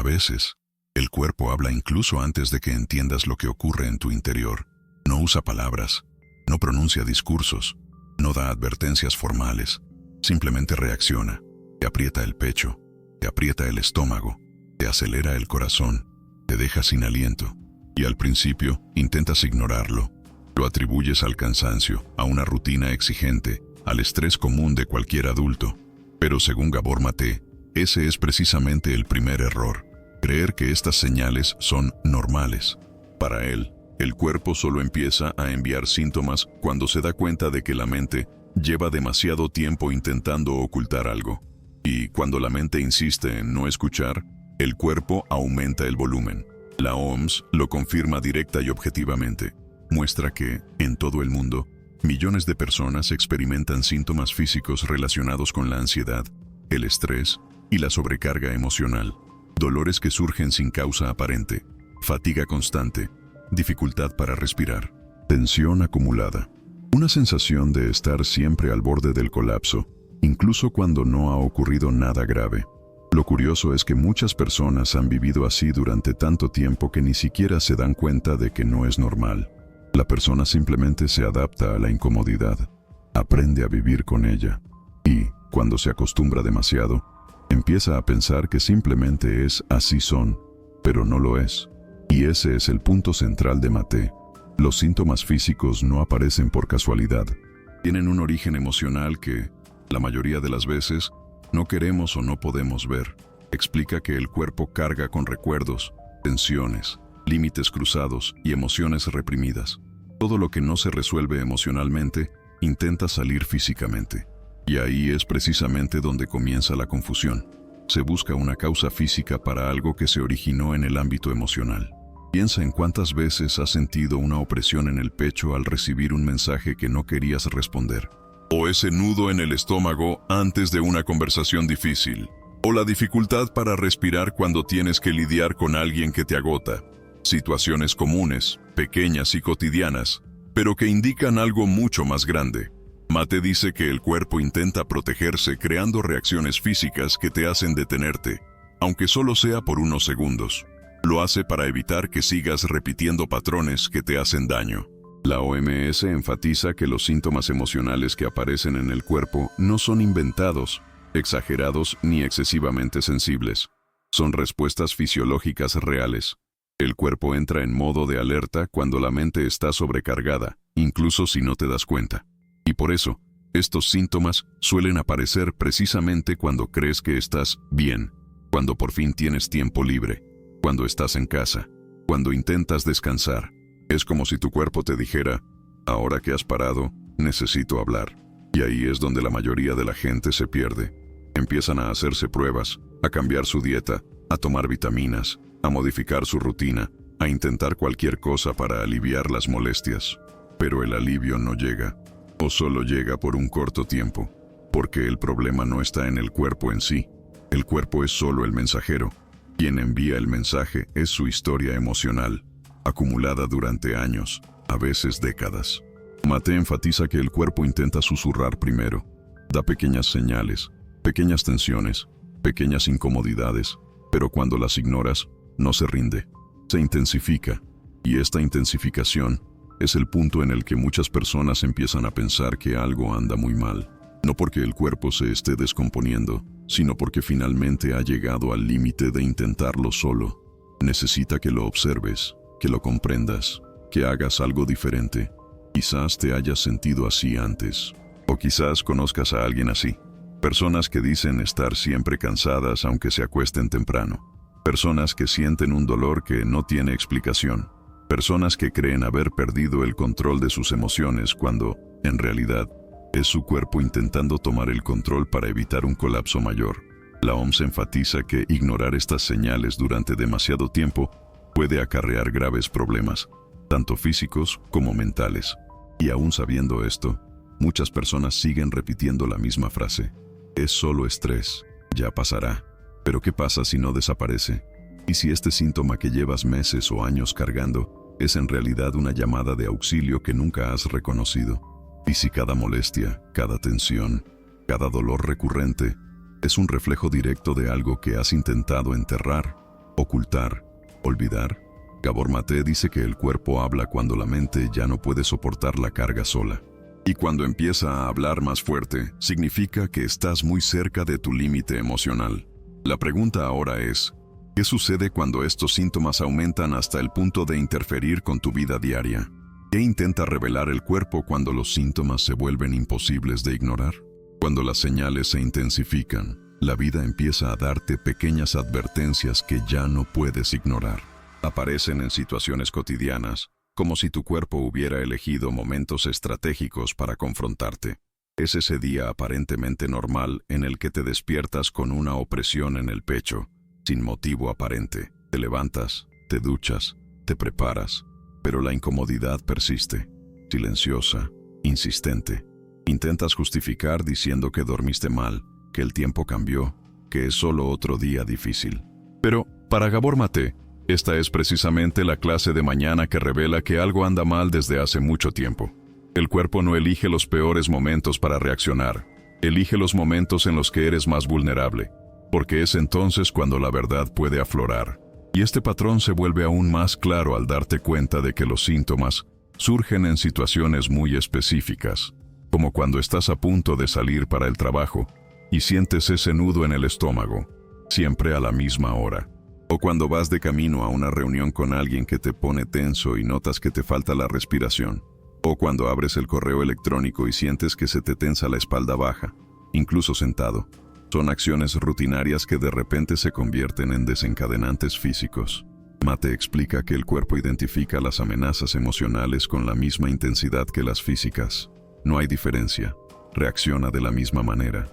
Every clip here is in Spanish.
veces, el cuerpo habla incluso antes de que entiendas lo que ocurre en tu interior. No usa palabras, no pronuncia discursos, no da advertencias formales, simplemente reacciona. Te aprieta el pecho, te aprieta el estómago, te acelera el corazón, te deja sin aliento. Y al principio intentas ignorarlo. Lo atribuyes al cansancio, a una rutina exigente, al estrés común de cualquier adulto. Pero según Gabor Maté, ese es precisamente el primer error: creer que estas señales son normales. Para él, el cuerpo solo empieza a enviar síntomas cuando se da cuenta de que la mente lleva demasiado tiempo intentando ocultar algo. Y cuando la mente insiste en no escuchar, el cuerpo aumenta el volumen. La OMS lo confirma directa y objetivamente. Muestra que, en todo el mundo, millones de personas experimentan síntomas físicos relacionados con la ansiedad, el estrés y la sobrecarga emocional. Dolores que surgen sin causa aparente, fatiga constante, dificultad para respirar, tensión acumulada. Una sensación de estar siempre al borde del colapso, incluso cuando no ha ocurrido nada grave. Lo curioso es que muchas personas han vivido así durante tanto tiempo que ni siquiera se dan cuenta de que no es normal. La persona simplemente se adapta a la incomodidad, aprende a vivir con ella, y, cuando se acostumbra demasiado, empieza a pensar que simplemente es así son, pero no lo es. Y ese es el punto central de Maté. Los síntomas físicos no aparecen por casualidad. Tienen un origen emocional que, la mayoría de las veces, no queremos o no podemos ver. Explica que el cuerpo carga con recuerdos, tensiones, límites cruzados y emociones reprimidas. Todo lo que no se resuelve emocionalmente intenta salir físicamente. Y ahí es precisamente donde comienza la confusión. Se busca una causa física para algo que se originó en el ámbito emocional. Piensa en cuántas veces has sentido una opresión en el pecho al recibir un mensaje que no querías responder. O ese nudo en el estómago antes de una conversación difícil. O la dificultad para respirar cuando tienes que lidiar con alguien que te agota. Situaciones comunes, pequeñas y cotidianas, pero que indican algo mucho más grande. Maté dice que el cuerpo intenta protegerse creando reacciones físicas que te hacen detenerte, aunque solo sea por unos segundos. Lo hace para evitar que sigas repitiendo patrones que te hacen daño. La OMS enfatiza que los síntomas emocionales que aparecen en el cuerpo no son inventados, exagerados ni excesivamente sensibles. Son respuestas fisiológicas reales. El cuerpo entra en modo de alerta cuando la mente está sobrecargada, incluso si no te das cuenta. Y por eso, estos síntomas suelen aparecer precisamente cuando crees que estás bien, cuando por fin tienes tiempo libre, cuando estás en casa, cuando intentas descansar. Es como si tu cuerpo te dijera: ahora que has parado, necesito hablar. Y ahí es donde la mayoría de la gente se pierde. Empiezan a hacerse pruebas, a cambiar su dieta, a tomar vitaminas, a modificar su rutina, a intentar cualquier cosa para aliviar las molestias. Pero el alivio no llega, o solo llega por un corto tiempo, porque el problema no está en el cuerpo en sí. El cuerpo es solo el mensajero. Quien envía el mensaje es su historia emocional, acumulada durante años, a veces décadas. Maté enfatiza que el cuerpo intenta susurrar primero, da pequeñas señales, pequeñas tensiones, pequeñas incomodidades, pero cuando las ignoras, no se rinde, se intensifica, y esta intensificación es el punto en el que muchas personas empiezan a pensar que algo anda muy mal, no porque el cuerpo se esté descomponiendo, sino porque finalmente ha llegado al límite de intentarlo solo. Necesita que lo observes, que lo comprendas, que hagas algo diferente. Quizás te hayas sentido así antes, o quizás conozcas a alguien así. Personas que dicen estar siempre cansadas aunque se acuesten temprano. Personas que sienten un dolor que no tiene explicación. Personas que creen haber perdido el control de sus emociones cuando, en realidad, es su cuerpo intentando tomar el control para evitar un colapso mayor. La OMS enfatiza que ignorar estas señales durante demasiado tiempo puede acarrear graves problemas, tanto físicos como mentales. Y aún sabiendo esto, muchas personas siguen repitiendo la misma frase: es solo estrés, ya pasará. Pero ¿qué pasa si no desaparece? ¿Y si este síntoma que llevas meses o años cargando es en realidad una llamada de auxilio que nunca has reconocido? ¿Y si cada molestia, cada tensión, cada dolor recurrente es un reflejo directo de algo que has intentado enterrar? ocultar, olvidar. Gabor Mate dice que el cuerpo habla cuando la mente ya no puede soportar la carga sola. Y cuando empieza a hablar más fuerte, significa que estás muy cerca de tu límite emocional. La pregunta ahora es, ¿qué sucede cuando estos síntomas aumentan hasta el punto de interferir con tu vida diaria? ¿Qué intenta revelar el cuerpo cuando los síntomas se vuelven imposibles de ignorar? Cuando las señales se intensifican, la vida empieza a darte pequeñas advertencias que ya no puedes ignorar. Aparecen en situaciones cotidianas, como si tu cuerpo hubiera elegido momentos estratégicos para confrontarte. Es ese día aparentemente normal en el que te despiertas con una opresión en el pecho, sin motivo aparente. Te levantas, te duchas, te preparas, pero la incomodidad persiste, silenciosa, insistente. Intentas justificar diciendo que dormiste mal, que el tiempo cambió, que es solo otro día difícil. Pero, para Gabor Mate, esta es precisamente la clase de mañana que revela que algo anda mal desde hace mucho tiempo. El cuerpo no elige los peores momentos para reaccionar, elige los momentos en los que eres más vulnerable, porque es entonces cuando la verdad puede aflorar. Y este patrón se vuelve aún más claro al darte cuenta de que los síntomas surgen en situaciones muy específicas, como cuando estás a punto de salir para el trabajo y sientes ese nudo en el estómago, siempre a la misma hora. O cuando vas de camino a una reunión con alguien que te pone tenso y notas que te falta la respiración. O cuando abres el correo electrónico y sientes que se te tensa la espalda baja, incluso sentado. Son acciones rutinarias que de repente se convierten en desencadenantes físicos. Mate explica que el cuerpo identifica las amenazas emocionales con la misma intensidad que las físicas. No hay diferencia. Reacciona de la misma manera.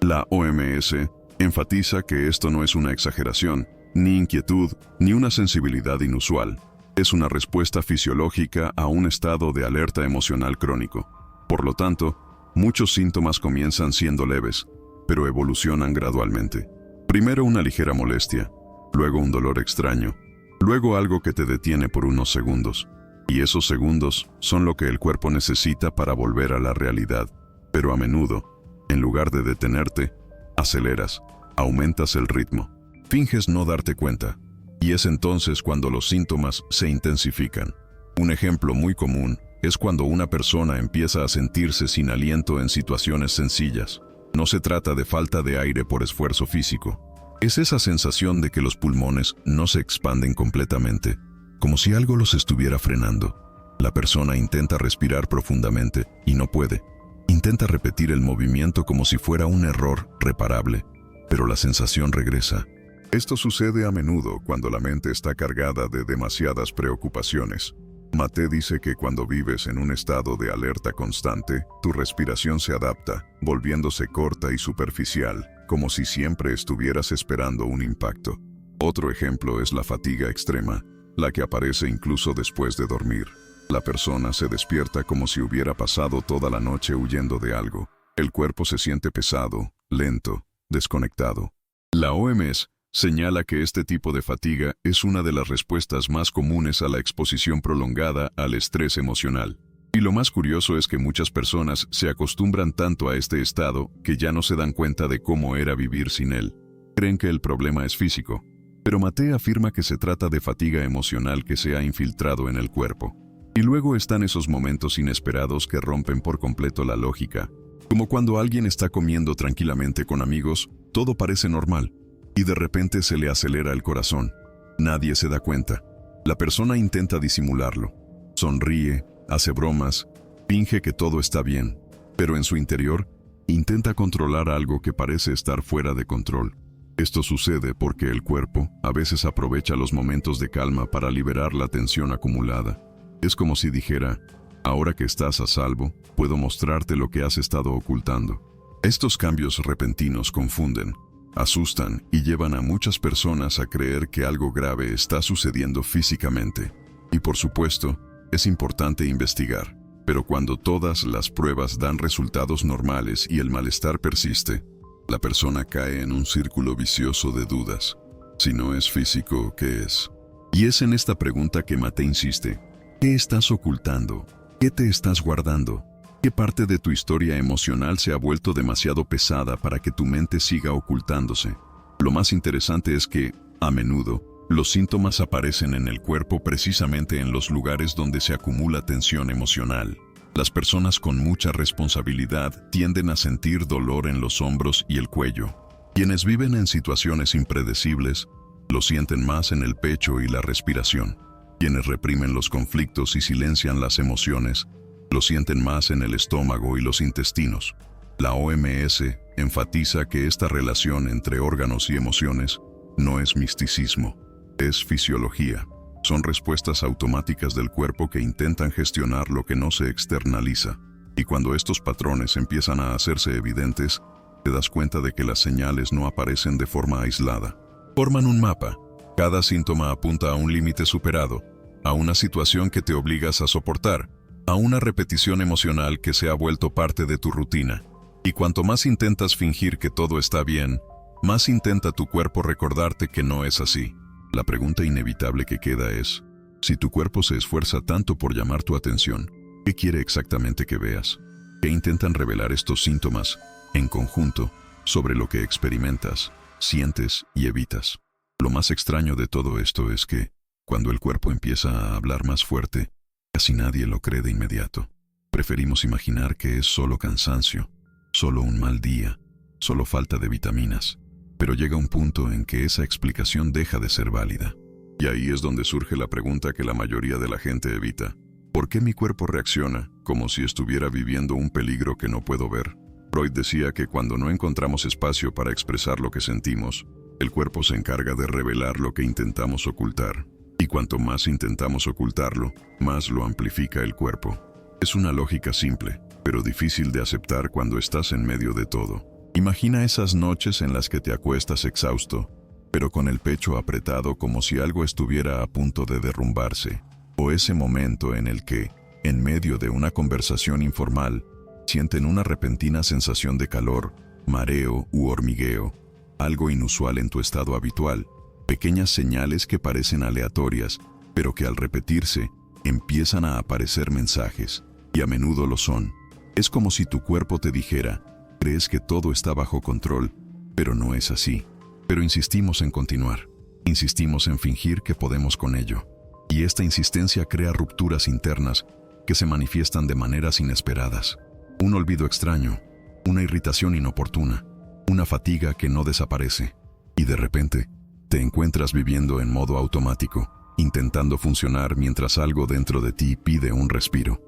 La OMS enfatiza que esto no es una exageración, ni inquietud, ni una sensibilidad inusual. Es una respuesta fisiológica a un estado de alerta emocional crónico. Por lo tanto, muchos síntomas comienzan siendo leves, pero evolucionan gradualmente. Primero una ligera molestia, luego un dolor extraño, luego algo que te detiene por unos segundos. Y esos segundos son lo que el cuerpo necesita para volver a la realidad. Pero a menudo, en lugar de detenerte, aceleras, aumentas el ritmo. Finges no darte cuenta, y es entonces cuando los síntomas se intensifican. Un ejemplo muy común es cuando una persona empieza a sentirse sin aliento en situaciones sencillas. No se trata de falta de aire por esfuerzo físico. Es esa sensación de que los pulmones no se expanden completamente, como si algo los estuviera frenando. La persona intenta respirar profundamente y no puede. Intenta repetir el movimiento como si fuera un error reparable, pero la sensación regresa. Esto sucede a menudo cuando la mente está cargada de demasiadas preocupaciones. Mate dice que cuando vives en un estado de alerta constante, tu respiración se adapta, volviéndose corta y superficial, como si siempre estuvieras esperando un impacto. Otro ejemplo es la fatiga extrema, la que aparece incluso después de dormir. La persona se despierta como si hubiera pasado toda la noche huyendo de algo. El cuerpo se siente pesado, lento, desconectado. La OMS señala que este tipo de fatiga es una de las respuestas más comunes a la exposición prolongada al estrés emocional. Y lo más curioso es que muchas personas se acostumbran tanto a este estado que ya no se dan cuenta de cómo era vivir sin él. Creen que el problema es físico, pero Mate afirma que se trata de fatiga emocional que se ha infiltrado en el cuerpo. Y luego están esos momentos inesperados que rompen por completo la lógica, como cuando alguien está comiendo tranquilamente con amigos, todo parece normal, y de repente se le acelera el corazón. Nadie se da cuenta. La persona intenta disimularlo. Sonríe, hace bromas, finge que todo está bien, pero en su interior intenta controlar algo que parece estar fuera de control. Esto sucede porque el cuerpo a veces aprovecha los momentos de calma para liberar la tensión acumulada. Es como si dijera, ahora que estás a salvo, puedo mostrarte lo que has estado ocultando. Estos cambios repentinos confunden, asustan y llevan a muchas personas a creer que algo grave está sucediendo físicamente. Y por supuesto, es importante investigar. Pero cuando todas las pruebas dan resultados normales y el malestar persiste, la persona cae en un círculo vicioso de dudas. Si no es físico, ¿qué es? Y es en esta pregunta que Mate insiste. ¿Qué estás ocultando? ¿Qué te estás guardando? ¿Qué parte de tu historia emocional se ha vuelto demasiado pesada para que tu mente siga ocultándose? Lo más interesante es que, a menudo, Los síntomas aparecen en el cuerpo precisamente en los lugares donde se acumula tensión emocional. Las personas con mucha responsabilidad tienden a sentir dolor en los hombros y el cuello. Quienes viven en situaciones impredecibles lo sienten más en el pecho y la respiración. Quienes reprimen los conflictos y silencian las emociones lo sienten más en el estómago y los intestinos. La OMS enfatiza que esta relación entre órganos y emociones no es misticismo, es fisiología. Son respuestas automáticas del cuerpo que intentan gestionar lo que no se externaliza. Y cuando estos patrones empiezan a hacerse evidentes, te das cuenta de que las señales no aparecen de forma aislada. Forman un mapa. Cada síntoma apunta a un límite superado, a una situación que te obligas a soportar, a una repetición emocional que se ha vuelto parte de tu rutina. Y cuanto más intentas fingir que todo está bien, más intenta tu cuerpo recordarte que no es así. La pregunta inevitable que queda es, si tu cuerpo se esfuerza tanto por llamar tu atención, ¿qué quiere exactamente que veas? ¿Qué intentan revelar estos síntomas, en conjunto, sobre lo que experimentas, sientes y evitas? Lo más extraño de todo esto es que, cuando el cuerpo empieza a hablar más fuerte, casi nadie lo cree de inmediato. Preferimos imaginar que es solo cansancio, solo un mal día, solo falta de vitaminas. Pero llega un punto en que esa explicación deja de ser válida. Y ahí es donde surge la pregunta que la mayoría de la gente evita. ¿Por qué mi cuerpo reacciona como si estuviera viviendo un peligro que no puedo ver? Freud decía que cuando no encontramos espacio para expresar lo que sentimos, el cuerpo se encarga de revelar lo que intentamos ocultar. Y cuanto más intentamos ocultarlo, más lo amplifica el cuerpo. Es una lógica simple, pero difícil de aceptar cuando estás en medio de todo. Imagina esas noches en las que te acuestas exhausto, pero con el pecho apretado como si algo estuviera a punto de derrumbarse. O ese momento en el que, en medio de una conversación informal, sienten una repentina sensación de calor, mareo u hormigueo, algo inusual en tu estado habitual, pequeñas señales que parecen aleatorias, pero que al repetirse, empiezan a aparecer mensajes, y a menudo lo son. Es como si tu cuerpo te dijera, crees que todo está bajo control, pero no es así. Pero insistimos en continuar. Insistimos en fingir que podemos con ello. Y esta insistencia crea rupturas internas que se manifiestan de maneras inesperadas. Un olvido extraño, una irritación inoportuna, una fatiga que no desaparece. Y de repente, te encuentras viviendo en modo automático, intentando funcionar mientras algo dentro de ti pide un respiro.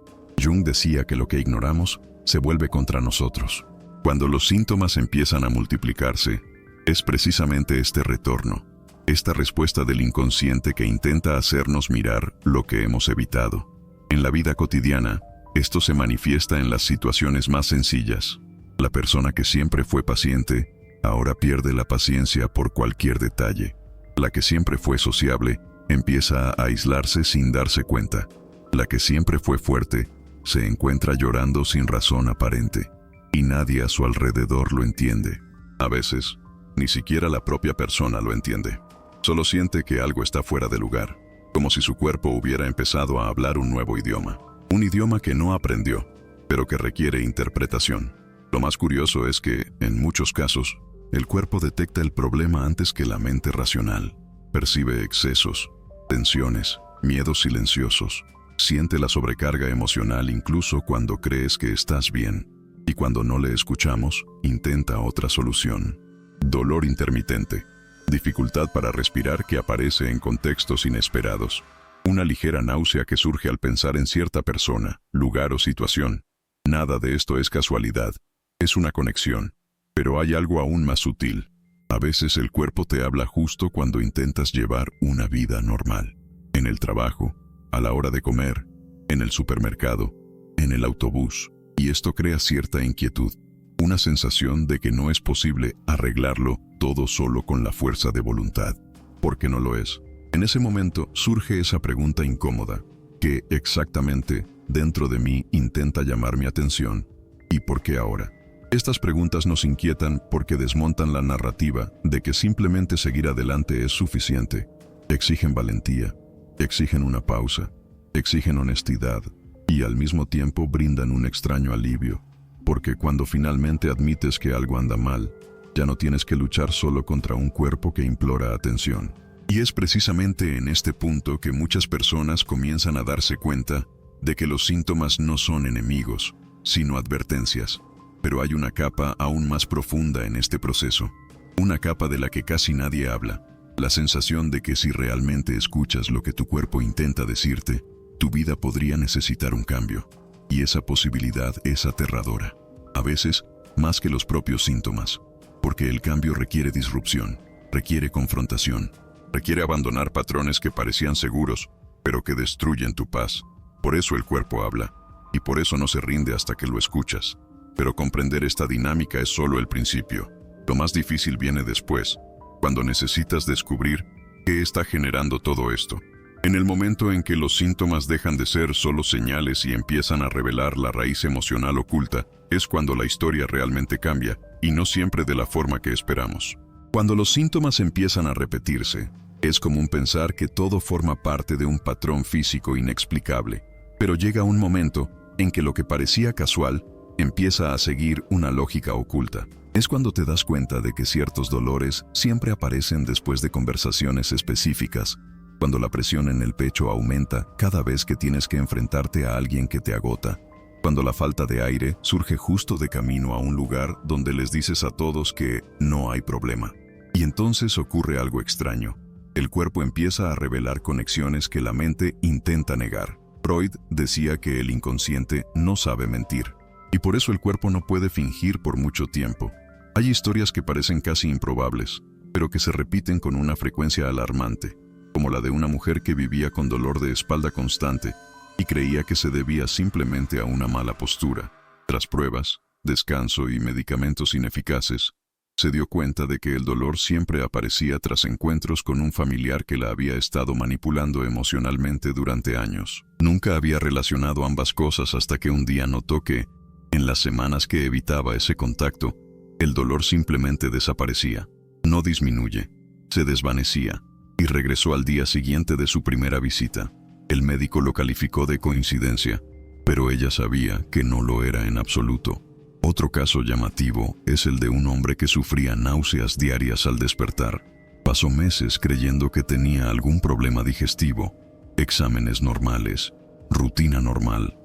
Jung decía que lo que ignoramos se vuelve contra nosotros. Cuando los síntomas empiezan a multiplicarse, es precisamente este retorno, esta respuesta del inconsciente que intenta hacernos mirar lo que hemos evitado. En la vida cotidiana, esto se manifiesta en las situaciones más sencillas. La persona que siempre fue paciente, ahora pierde la paciencia por cualquier detalle. La que siempre fue sociable, empieza a aislarse sin darse cuenta. La que siempre fue fuerte, se encuentra llorando sin razón aparente. Y nadie a su alrededor lo entiende. A veces, ni siquiera la propia persona lo entiende. Solo siente que algo está fuera de lugar, como si su cuerpo hubiera empezado a hablar un nuevo idioma. Un idioma que no aprendió, pero que requiere interpretación. Lo más curioso es que, en muchos casos, el cuerpo detecta el problema antes que la mente racional. Percibe excesos, tensiones, miedos silenciosos. Siente la sobrecarga emocional incluso cuando crees que estás bien. Y cuando no le escuchamos, intenta otra solución. Dolor intermitente. Dificultad para respirar que aparece en contextos inesperados. Una ligera náusea que surge al pensar en cierta persona, lugar o situación. Nada de esto es casualidad. Es una conexión. Pero hay algo aún más sutil. A veces el cuerpo te habla justo cuando intentas llevar una vida normal. En el trabajo, a la hora de comer, en el supermercado, en el autobús. Y esto crea cierta inquietud, una sensación de que no es posible arreglarlo todo solo con la fuerza de voluntad. ¿Por qué no lo es? En ese momento surge esa pregunta incómoda, que exactamente dentro de mí intenta llamar mi atención. ¿Y por qué ahora? Estas preguntas nos inquietan porque desmontan la narrativa de que simplemente seguir adelante es suficiente. Exigen valentía, exigen una pausa, exigen honestidad. Y al mismo tiempo brindan un extraño alivio, porque cuando finalmente admites que algo anda mal, ya no tienes que luchar solo contra un cuerpo que implora atención. Y es precisamente en este punto que muchas personas comienzan a darse cuenta de que los síntomas no son enemigos, sino advertencias. Pero hay una capa aún más profunda en este proceso, una capa de la que casi nadie habla, la sensación de que si realmente escuchas lo que tu cuerpo intenta decirte, tu vida podría necesitar un cambio. Y esa posibilidad es aterradora, a veces más que los propios síntomas, porque el cambio requiere disrupción, requiere confrontación, requiere abandonar patrones que parecían seguros, pero que destruyen tu paz. Por eso el cuerpo habla, y por eso no se rinde hasta que lo escuchas. Pero comprender esta dinámica es solo el principio. Lo más difícil viene después, cuando necesitas descubrir qué está generando todo esto. En el momento en que los síntomas dejan de ser solo señales y empiezan a revelar la raíz emocional oculta, es cuando la historia realmente cambia, y no siempre de la forma que esperamos. Cuando los síntomas empiezan a repetirse, es común pensar que todo forma parte de un patrón físico inexplicable, pero llega un momento en que lo que parecía casual empieza a seguir una lógica oculta. Es cuando te das cuenta de que ciertos dolores siempre aparecen después de conversaciones específicas, cuando la presión en el pecho aumenta cada vez que tienes que enfrentarte a alguien que te agota, cuando la falta de aire surge justo de camino a un lugar donde les dices a todos que no hay problema. Y entonces ocurre algo extraño. El cuerpo empieza a revelar conexiones que la mente intenta negar. Freud decía que el inconsciente no sabe mentir, y por eso el cuerpo no puede fingir por mucho tiempo. Hay historias que parecen casi improbables, pero que se repiten con una frecuencia alarmante, como la de una mujer que vivía con dolor de espalda constante y creía que se debía simplemente a una mala postura. Tras pruebas, descanso y medicamentos ineficaces, se dio cuenta de que el dolor siempre aparecía tras encuentros con un familiar que la había estado manipulando emocionalmente durante años. Nunca había relacionado ambas cosas hasta que un día notó que, en las semanas que evitaba ese contacto, el dolor simplemente desaparecía. No disminuye, se desvanecía, y regresó al día siguiente de su primera visita. El médico lo calificó de coincidencia, pero ella sabía que no lo era en absoluto. Otro caso llamativo es el de un hombre que sufría náuseas diarias al despertar. Pasó meses creyendo que tenía algún problema digestivo, exámenes normales, rutina normal,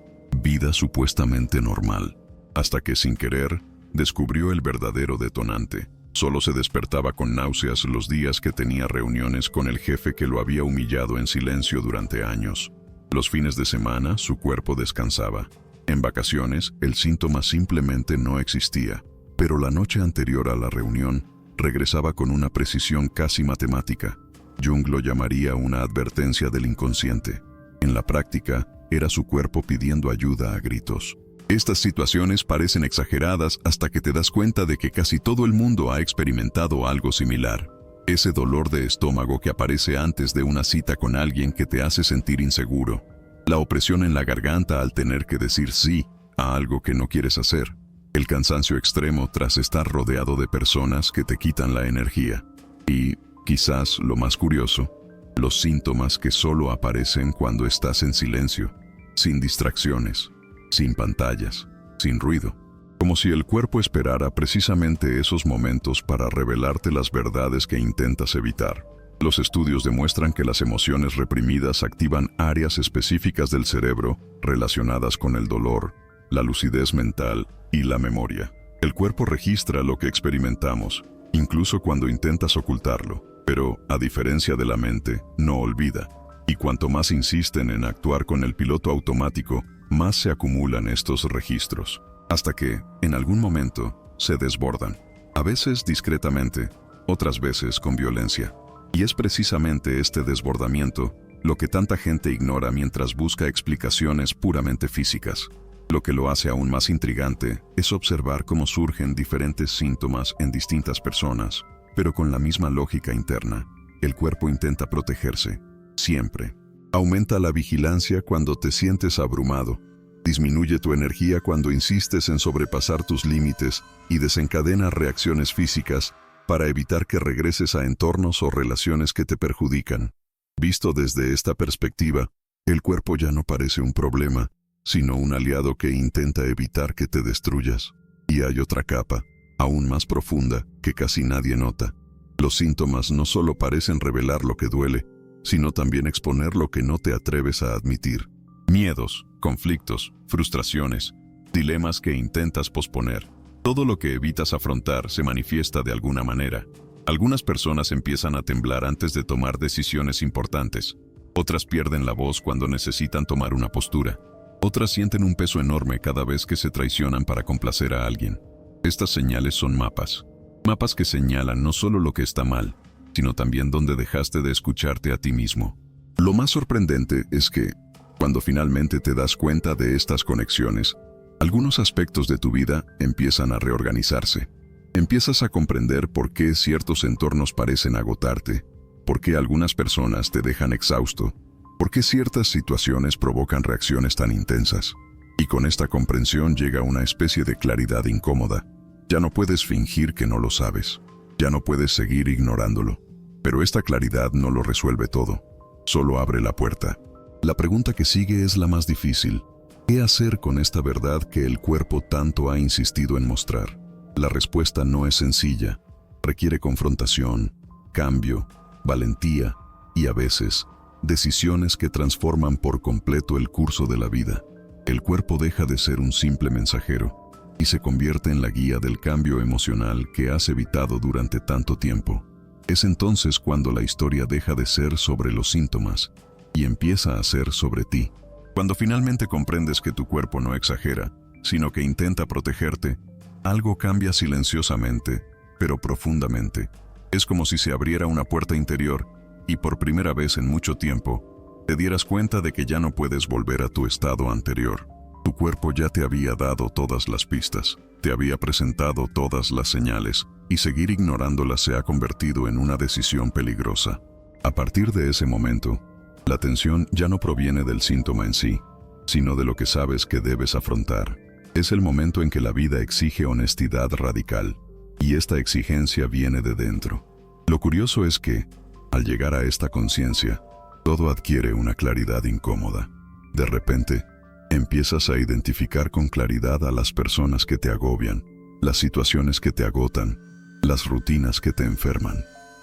vida supuestamente normal, hasta que sin querer descubrió el verdadero detonante. Solo se despertaba con náuseas los días que tenía reuniones con el jefe que lo había humillado en silencio durante años. Los fines de semana su cuerpo descansaba. En vacaciones, el síntoma simplemente no existía, pero la noche anterior a la reunión regresaba con una precisión casi matemática. Jung lo llamaría una advertencia del inconsciente. En la práctica, era su cuerpo pidiendo ayuda a gritos. Estas situaciones parecen exageradas hasta que te das cuenta de que casi todo el mundo ha experimentado algo similar. Ese dolor de estómago que aparece antes de una cita con alguien que te hace sentir inseguro. La opresión en la garganta al tener que decir sí a algo que no quieres hacer. El cansancio extremo tras estar rodeado de personas que te quitan la energía. Y, quizás lo más curioso, los síntomas que solo aparecen cuando estás en silencio, sin distracciones, sin pantallas, sin ruido. Como si el cuerpo esperara precisamente esos momentos para revelarte las verdades que intentas evitar. Los estudios demuestran que las emociones reprimidas activan áreas específicas del cerebro relacionadas con el dolor, la lucidez mental y la memoria. El cuerpo registra lo que experimentamos, incluso cuando intentas ocultarlo, pero, a diferencia de la mente, no olvida. Y cuanto más insisten en actuar con el piloto automático, más se acumulan estos registros, hasta que, en algún momento, se desbordan. A veces discretamente, otras veces con violencia. Y es precisamente este desbordamiento lo que tanta gente ignora mientras busca explicaciones puramente físicas. Lo que lo hace aún más intrigante es observar cómo surgen diferentes síntomas en distintas personas, pero con la misma lógica interna. El cuerpo intenta protegerse, siempre. Aumenta la vigilancia cuando te sientes abrumado. Disminuye tu energía cuando insistes en sobrepasar tus límites y desencadena reacciones físicas para evitar que regreses a entornos o relaciones que te perjudican. Visto desde esta perspectiva, el cuerpo ya no parece un problema, sino un aliado que intenta evitar que te destruyas. Y hay otra capa, aún más profunda, que casi nadie nota. Los síntomas no solo parecen revelar lo que duele, sino también exponer lo que no te atreves a admitir. Miedos, conflictos, frustraciones, dilemas que intentas posponer. Todo lo que evitas afrontar se manifiesta de alguna manera. Algunas personas empiezan a temblar antes de tomar decisiones importantes. Otras pierden la voz cuando necesitan tomar una postura. Otras sienten un peso enorme cada vez que se traicionan para complacer a alguien. Estas señales son mapas. Mapas que señalan no solo lo que está mal, sino también dónde dejaste de escucharte a ti mismo. Lo más sorprendente es que, cuando finalmente te das cuenta de estas conexiones, algunos aspectos de tu vida empiezan a reorganizarse. Empiezas a comprender por qué ciertos entornos parecen agotarte, por qué algunas personas te dejan exhausto, por qué ciertas situaciones provocan reacciones tan intensas. Y con esta comprensión llega una especie de claridad incómoda. Ya no puedes fingir que no lo sabes. Ya no puedes seguir ignorándolo. Pero esta claridad no lo resuelve todo. Solo abre la puerta. La pregunta que sigue es la más difícil. ¿Qué hacer con esta verdad que el cuerpo tanto ha insistido en mostrar? La respuesta no es sencilla. Requiere confrontación, cambio, valentía y a veces decisiones que transforman por completo el curso de la vida. El cuerpo deja de ser un simple mensajero y se convierte en la guía del cambio emocional que has evitado durante tanto tiempo. Es entonces cuando la historia deja de ser sobre los síntomas y empieza a ser sobre ti. Cuando finalmente comprendes que tu cuerpo no exagera, sino que intenta protegerte, algo cambia silenciosamente, pero profundamente. Es como si se abriera una puerta interior y por primera vez en mucho tiempo te dieras cuenta de que ya no puedes volver a tu estado anterior. Tu cuerpo ya te había dado todas las pistas, te había presentado todas las señales, y seguir ignorándolas se ha convertido en una decisión peligrosa. A partir de ese momento, la tensión ya no proviene del síntoma en sí, sino de lo que sabes que debes afrontar. Es el momento en que la vida exige honestidad radical, y esta exigencia viene de dentro. Lo curioso es que, al llegar a esta conciencia, todo adquiere una claridad incómoda. De repente, empiezas a identificar con claridad a las personas que te agobian, las situaciones que te agotan, las rutinas que te enferman.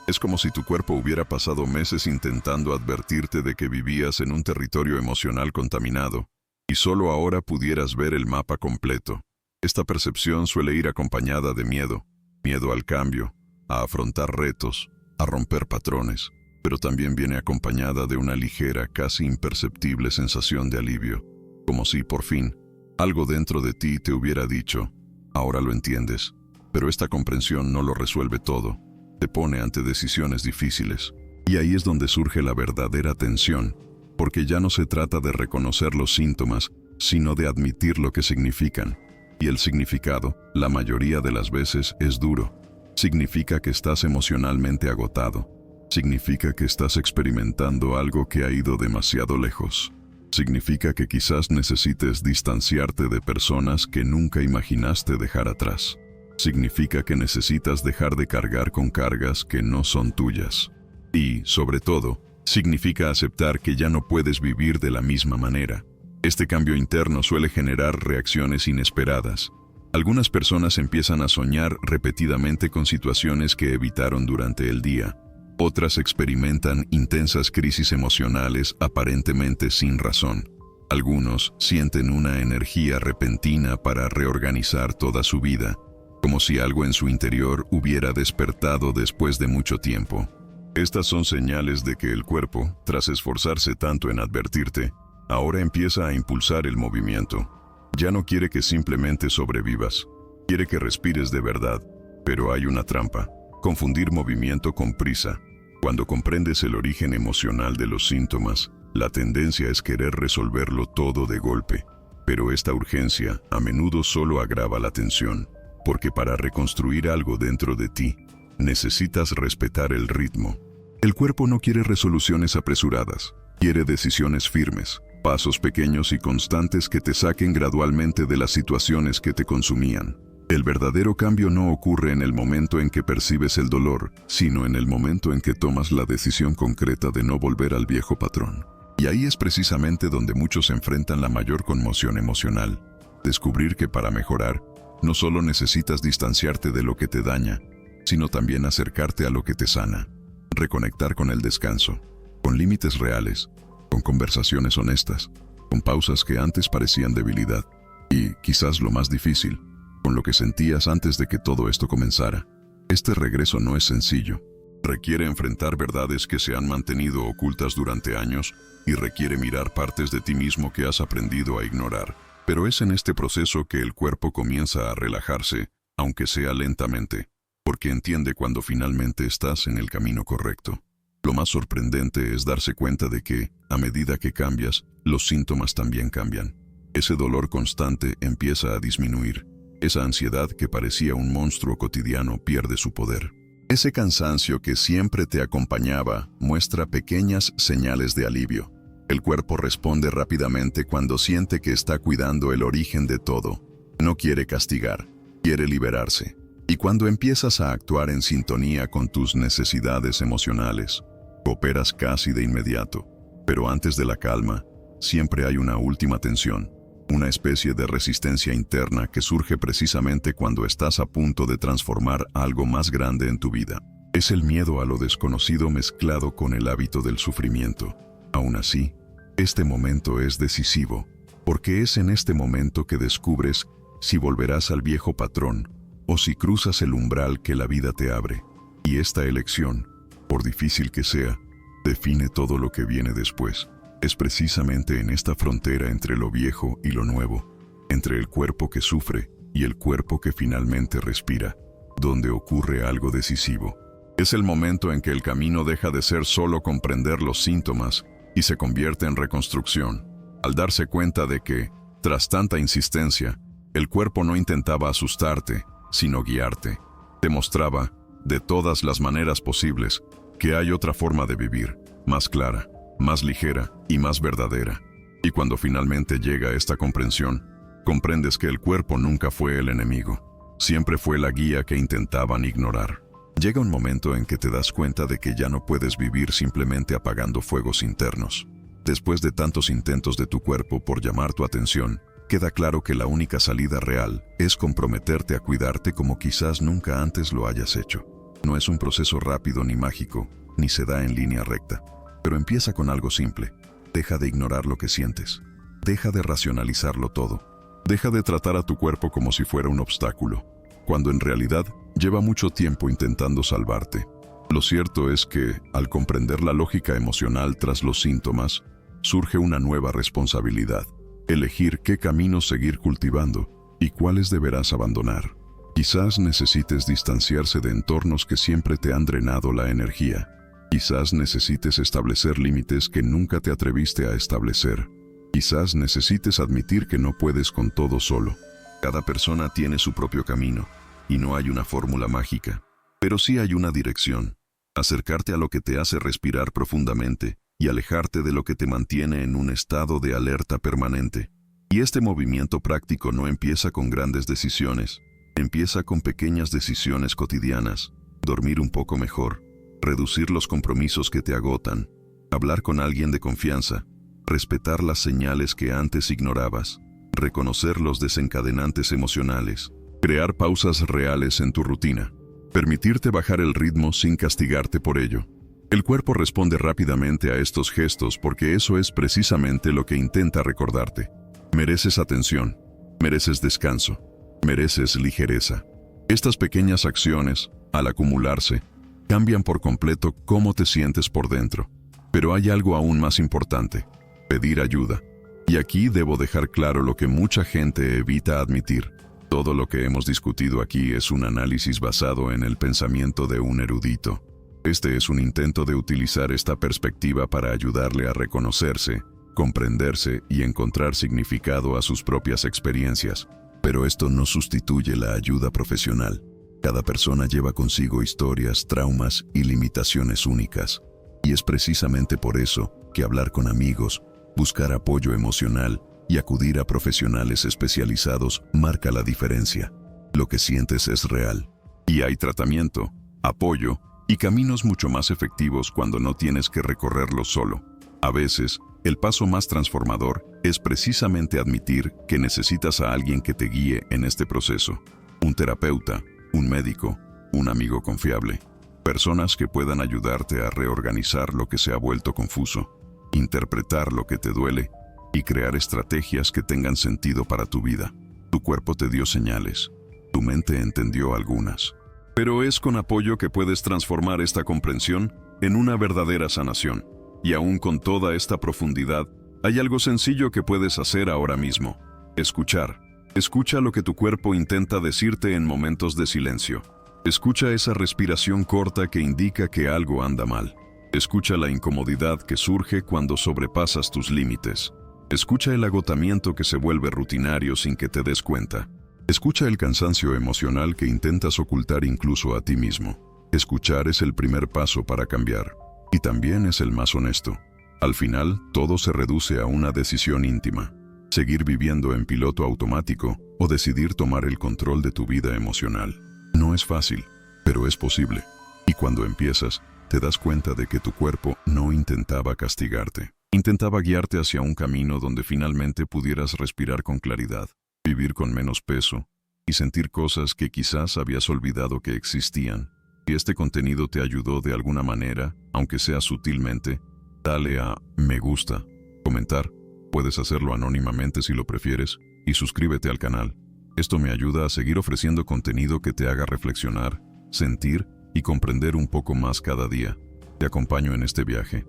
Es como si tu cuerpo hubiera pasado meses intentando advertirte de que vivías en un territorio emocional contaminado, y solo ahora pudieras ver el mapa completo. Esta percepción suele ir acompañada de miedo, miedo al cambio, a afrontar retos, a romper patrones, pero también viene acompañada de una ligera, casi imperceptible sensación de alivio, como si, por fin, algo dentro de ti te hubiera dicho, ahora lo entiendes, pero esta comprensión no lo resuelve todo, te pone ante decisiones difíciles. Y ahí es donde surge la verdadera tensión, porque ya no se trata de reconocer los síntomas, sino de admitir lo que significan. Y el significado, la mayoría de las veces, es duro. Significa que estás emocionalmente agotado. Significa que estás experimentando algo que ha ido demasiado lejos. Significa que quizás necesites distanciarte de personas que nunca imaginaste dejar atrás. Significa que necesitas dejar de cargar con cargas que no son tuyas. Y, sobre todo, significa aceptar que ya no puedes vivir de la misma manera. Este cambio interno suele generar reacciones inesperadas. Algunas personas empiezan a soñar repetidamente con situaciones que evitaron durante el día. Otras experimentan intensas crisis emocionales aparentemente sin razón. Algunos sienten una energía repentina para reorganizar toda su vida, como si algo en su interior hubiera despertado después de mucho tiempo. Estas son señales de que el cuerpo, tras esforzarse tanto en advertirte, ahora empieza a impulsar el movimiento. Ya no quiere que simplemente sobrevivas, quiere que respires de verdad, pero hay una trampa: confundir movimiento con prisa. Cuando comprendes el origen emocional de los síntomas, la tendencia es querer resolverlo todo de golpe. Pero esta urgencia a menudo solo agrava la tensión, porque para reconstruir algo dentro de ti, necesitas respetar el ritmo. El cuerpo no quiere resoluciones apresuradas, quiere decisiones firmes, pasos pequeños y constantes que te saquen gradualmente de las situaciones que te consumían. El verdadero cambio no ocurre en el momento en que percibes el dolor, sino en el momento en que tomas la decisión concreta de no volver al viejo patrón. Y ahí es precisamente donde muchos enfrentan la mayor conmoción emocional. Descubrir que para mejorar, no solo necesitas distanciarte de lo que te daña, sino también acercarte a lo que te sana, reconectar con el descanso, con límites reales, con conversaciones honestas, con pausas que antes parecían debilidad, y, quizás lo más difícil, con lo que sentías antes de que todo esto comenzara. Este regreso no es sencillo. Requiere enfrentar verdades que se han mantenido ocultas durante años y requiere mirar partes de ti mismo que has aprendido a ignorar. Pero es en este proceso que el cuerpo comienza a relajarse, aunque sea lentamente, porque entiende cuando finalmente estás en el camino correcto. Lo más sorprendente es darse cuenta de que, a medida que cambias, los síntomas también cambian. Ese dolor constante empieza a disminuir. Esa ansiedad que parecía un monstruo cotidiano pierde su poder. Ese cansancio que siempre te acompañaba muestra pequeñas señales de alivio. El cuerpo responde rápidamente cuando siente que está cuidando el origen de todo. No quiere castigar, quiere liberarse. Y cuando empiezas a actuar en sintonía con tus necesidades emocionales, cooperas casi de inmediato. Pero antes de la calma, siempre hay una última tensión, una especie de resistencia interna que surge precisamente cuando estás a punto de transformar algo más grande en tu vida. Es el miedo a lo desconocido mezclado con el hábito del sufrimiento. Aún así, este momento es decisivo, porque es en este momento que descubres si volverás al viejo patrón o si cruzas el umbral que la vida te abre. Y esta elección, por difícil que sea, define todo lo que viene después. Es precisamente en esta frontera entre lo viejo y lo nuevo, entre el cuerpo que sufre y el cuerpo que finalmente respira, donde ocurre algo decisivo. Es el momento en que el camino deja de ser solo comprender los síntomas y se convierte en reconstrucción, al darse cuenta de que, tras tanta insistencia, el cuerpo no intentaba asustarte, sino guiarte. Te mostraba, de todas las maneras posibles, que hay otra forma de vivir, más clara, más ligera y más verdadera. Y cuando finalmente llega esta comprensión, comprendes que el cuerpo nunca fue el enemigo, siempre fue la guía que intentaban ignorar. Llega un momento en que te das cuenta de que ya no puedes vivir simplemente apagando fuegos internos. Después de tantos intentos de tu cuerpo por llamar tu atención, queda claro que la única salida real es comprometerte a cuidarte como quizás nunca antes lo hayas hecho. No es un proceso rápido ni mágico, ni se da en línea recta. Pero empieza con algo simple. Deja de ignorar lo que sientes. Deja de racionalizarlo todo. Deja de tratar a tu cuerpo como si fuera un obstáculo, cuando en realidad lleva mucho tiempo intentando salvarte. Lo cierto es que, al comprender la lógica emocional tras los síntomas, surge una nueva responsabilidad. Elegir qué caminos seguir cultivando y cuáles deberás abandonar. Quizás necesites distanciarse de entornos que siempre te han drenado la energía. Quizás necesites establecer límites que nunca te atreviste a establecer. Quizás necesites admitir que no puedes con todo solo. Cada persona tiene su propio camino, y no hay una fórmula mágica. Pero sí hay una dirección. Acercarte a lo que te hace respirar profundamente y alejarte de lo que te mantiene en un estado de alerta permanente. Y este movimiento práctico no empieza con grandes decisiones. Empieza con pequeñas decisiones cotidianas. Dormir un poco mejor. Reducir los compromisos que te agotan, hablar con alguien de confianza, respetar las señales que antes ignorabas, reconocer los desencadenantes emocionales, crear pausas reales en tu rutina, permitirte bajar el ritmo sin castigarte por ello. El cuerpo responde rápidamente a estos gestos porque eso es precisamente lo que intenta recordarte. Mereces atención, mereces descanso, mereces ligereza. Estas pequeñas acciones, al acumularse, cambian por completo cómo te sientes por dentro. Pero hay algo aún más importante: pedir ayuda. Y aquí debo dejar claro lo que mucha gente evita admitir. Todo lo que hemos discutido aquí es un análisis basado en el pensamiento de un erudito. Este es un intento de utilizar esta perspectiva para ayudarle a reconocerse, comprenderse y encontrar significado a sus propias experiencias. Pero esto no sustituye la ayuda profesional. Cada persona lleva consigo historias, traumas y limitaciones únicas. Y es precisamente por eso que hablar con amigos, buscar apoyo emocional y acudir a profesionales especializados marca la diferencia. Lo que sientes es real. Y hay tratamiento, apoyo y caminos mucho más efectivos cuando no tienes que recorrerlo solo. A veces, el paso más transformador es precisamente admitir que necesitas a alguien que te guíe en este proceso. Un terapeuta, un médico, un amigo confiable, personas que puedan ayudarte a reorganizar lo que se ha vuelto confuso, interpretar lo que te duele y crear estrategias que tengan sentido para tu vida. Tu cuerpo te dio señales, tu mente entendió algunas. Pero es con apoyo que puedes transformar esta comprensión en una verdadera sanación. Y aún con toda esta profundidad, hay algo sencillo que puedes hacer ahora mismo. Escuchar. Escucha lo que tu cuerpo intenta decirte en momentos de silencio. Escucha esa respiración corta que indica que algo anda mal. Escucha la incomodidad que surge cuando sobrepasas tus límites. Escucha el agotamiento que se vuelve rutinario sin que te des cuenta. Escucha el cansancio emocional que intentas ocultar incluso a ti mismo. Escuchar es el primer paso para cambiar, y también es el más honesto. Al final, todo se reduce a una decisión íntima: seguir viviendo en piloto automático o decidir tomar el control de tu vida emocional. No es fácil, pero es posible. Y cuando empiezas, te das cuenta de que tu cuerpo no intentaba castigarte. Intentaba guiarte hacia un camino donde finalmente pudieras respirar con claridad, vivir con menos peso y sentir cosas que quizás habías olvidado que existían. Si este contenido te ayudó de alguna manera, aunque sea sutilmente, dale a me gusta, comentar, puedes hacerlo anónimamente si lo prefieres, y suscríbete al canal. Esto me ayuda a seguir ofreciendo contenido que te haga reflexionar, sentir y comprender un poco más cada día. Te acompaño en este viaje.